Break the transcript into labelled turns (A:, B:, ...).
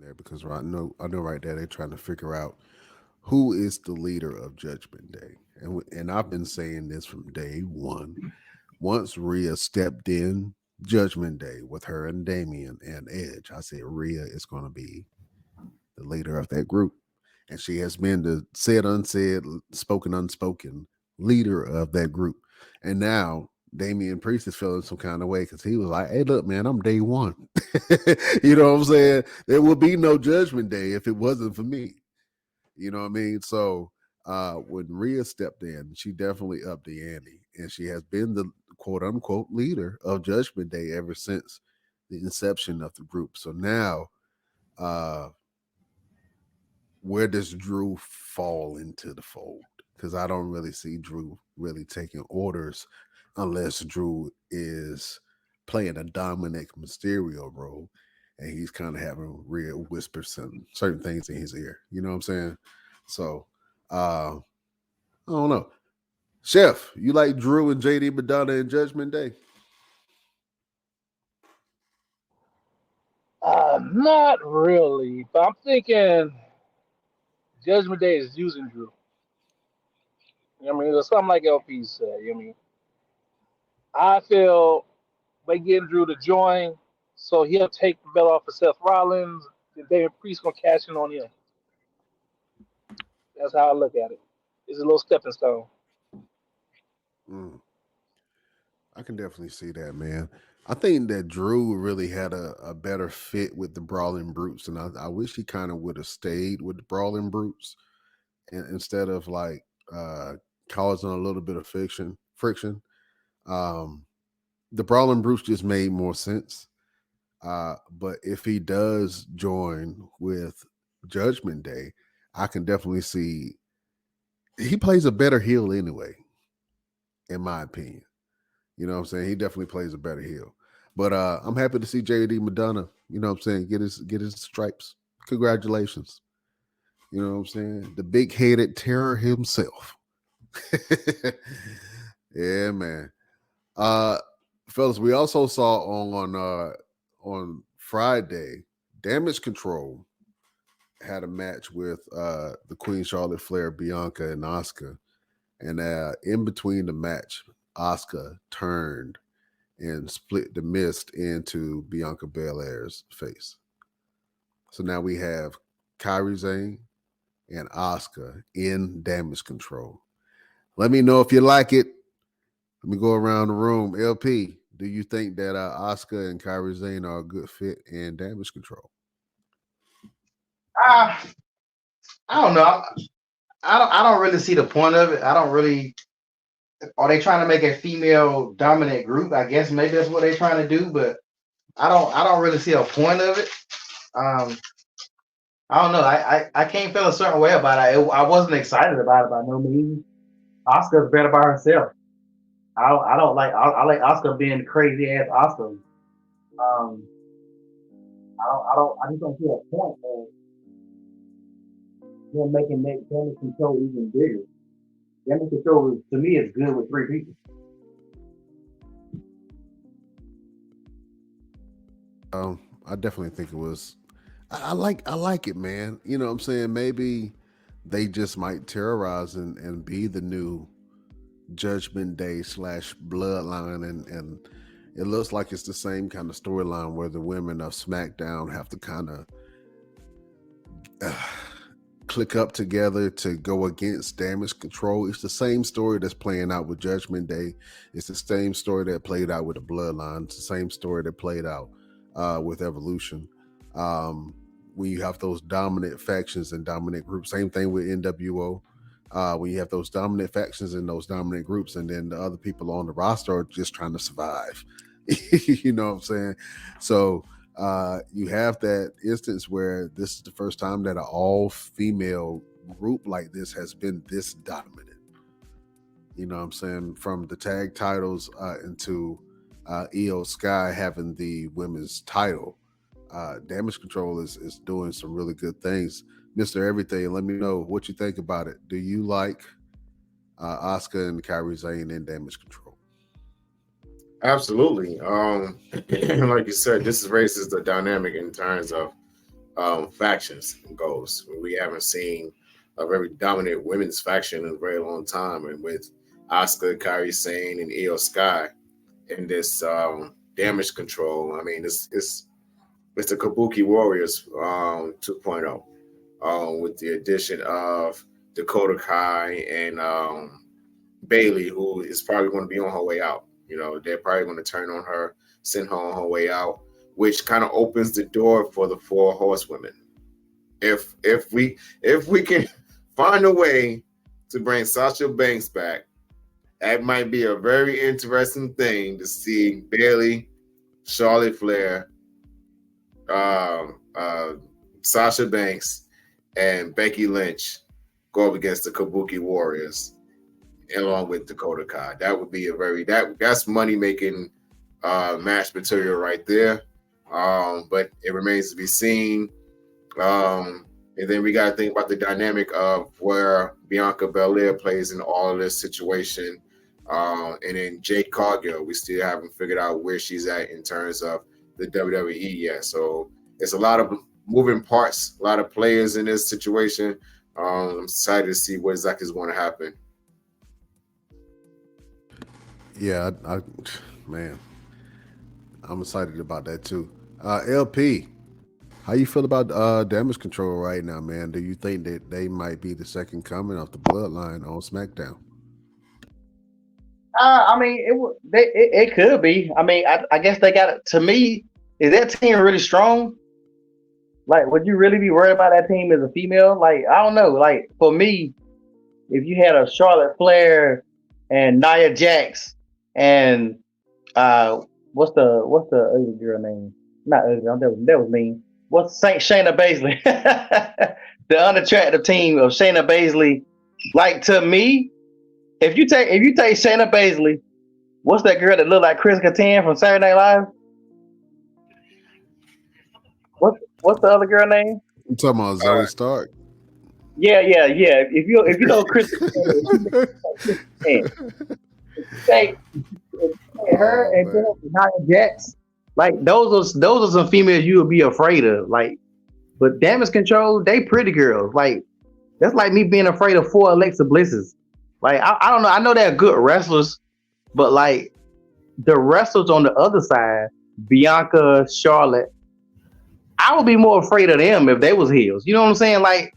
A: there because I know right there they're trying to figure out who is the leader of Judgment Day, and I've been saying this from day one. Once Rhea stepped in Judgment Day with her and Damien and Edge, I said Rhea is going to be the leader of that group, and she has been the said unsaid, spoken unspoken leader of that group, and now. Damian Priest is feeling some kind of way because he was like, "Hey, look, man, I'm day one. You know what I'm saying? There would be no Judgment Day if it wasn't for me. You know what I mean? So when Rhea stepped in, she definitely upped the ante, and she has been the quote unquote leader of Judgment Day ever since the inception of the group. So now, uh, where does Drew fall into the fold? Because I don't really see Drew really taking orders unless Drew is playing a Dominic Mysterio role and he's kind of having Rhea whisper some certain things in his ear. You know what I'm saying? So I don't know. Chef, you like Drew and JD Madonna in Judgment Day?
B: Not really, but I'm thinking Judgment Day is using Drew. You know what I mean? It's something like LP said. You know what I mean? I feel by getting Drew to join, so he'll take the belt off of Seth Rollins. Then David Priest gonna cash in on him. That's how I look at it. It's a little stepping stone.
A: Mm, I can definitely see that, man. I think that Drew really had a better fit with the Brawling Brutes, and I wish he kind of would have stayed with the Brawling Brutes instead of like uh, causing a little bit of friction. Um, the Brawling Brutes just made more sense. But if he does join with Judgment Day, I can definitely see he plays a better heel anyway, in my opinion. You know what I'm saying? He definitely plays a better heel. But I'm happy to see JD Madonna, you know what I'm saying, get his stripes. Congratulations. You know what I'm saying? The big headed terror himself. Yeah, man. Uh fellas, we also saw on Friday, Damage Control had a match with the Queen Charlotte Flair, Bianca, and Asuka. And in between the match, Asuka turned and split the mist into Bianca Belair's face. So now we have Kyrie Zane and Asuka in Damage Control. Let me know if you like it. Let me go around the room. LP, do you think that Asuka and Kyrie Zane are a good fit in Damage Control?
C: I I don't know. I don't really see the point of it. I don't really. Are they trying to make a female dominant group? I guess maybe that's what they're trying to do, but I don't really see a point of it. Um, I don't know. I can't feel a certain way about it. I wasn't excited about it by no means. Oscar's better by herself. I don't like I like Oscar being crazy ass Oscar. Um, I just don't see a point of them making that damage control even bigger. Damage control to me is good with three people.
A: I definitely think it was. I like it, man. You know what I'm saying? Maybe they just might terrorize and be the new Judgment Day slash Bloodline, and it looks like it's the same kind of storyline where the women of SmackDown have to kind of uh, click up together to go against Damage Control. It's the same story that's playing out with Judgment Day. It's the same story that played out with the Bloodline. It's the same story that played out with Evolution. Um, when you have those dominant factions and dominant groups, same thing with NWO. When you have those dominant factions and those dominant groups, and then the other people on the roster are just trying to survive. You know what I'm saying? So you have that instance where this is the first time that an all-female group like this has been this dominant. You know what I'm saying? From the tag titles into EO Sky having the women's title. Damage Control is doing some really good things. Mr. Everything, let me know what you think about it. Do you like Asuka and Kairi Sane in Damage Control?
D: Absolutely. Like you said, this raises the dynamic in terms of factions goes. We haven't seen a very dominant women's faction in a very long time, and with Asuka, Kairi Sane, and Io Sky in this damage control, I mean, it's the Kabuki Warriors 2.0 with the addition of Dakota Kai and Bailey, who is probably going to be on her way out. You know, they're probably going to turn on her, send her on her way out, which kind of opens the door for the 4 horsewomen. If we can find a way to bring Sasha Banks back, that might be a very interesting thing to see Bailey, Charlotte Flair, Sasha Banks, and Becky Lynch go up against the Kabuki Warriors, along with Dakota Kai. That would be that's money making match material right there. But it remains to be seen. And then we got to think about the dynamic of where Bianca Belair plays in all of this situation. And then Jade Cargill, we still haven't figured out where she's at in terms of the WWE yet. So it's a lot of moving parts, a lot of players in this situation. I'm excited to see what exactly is going to happen.
A: Yeah, man, I'm excited about that too. LP, how you feel about damage control right now, man? Do you think that they might be the second coming of the Bloodline on SmackDown?
C: I mean, it could be. I mean, I guess they got it. To me, is that team really strong? Like, would you really be worried about that team as a female? Like, I don't know. Like, for me, if you had a Charlotte Flair and Nia Jax and what's the other girl name? Not ugly. That was mean. What's Shayna Baszler? The unattractive team of Shayna Baszler. Like, to me, if you take Shayna Baszler, what's that girl that looked like Chris Kattan from Saturday Night Live? What's the other girl name?
A: You talking about Zoe Stark?
C: Yeah. If you know Chris Kattan, take her and Nia Jax, like those are some females you would be afraid of. Like, but damage control, they pretty girls. Like, that's like me being afraid of 4 Alexa Blisses. Like, I don't know. I know they're good wrestlers, but like the wrestlers on the other side, Bianca, Charlotte, I would be more afraid of them if they was heels. You know what I'm saying? Like,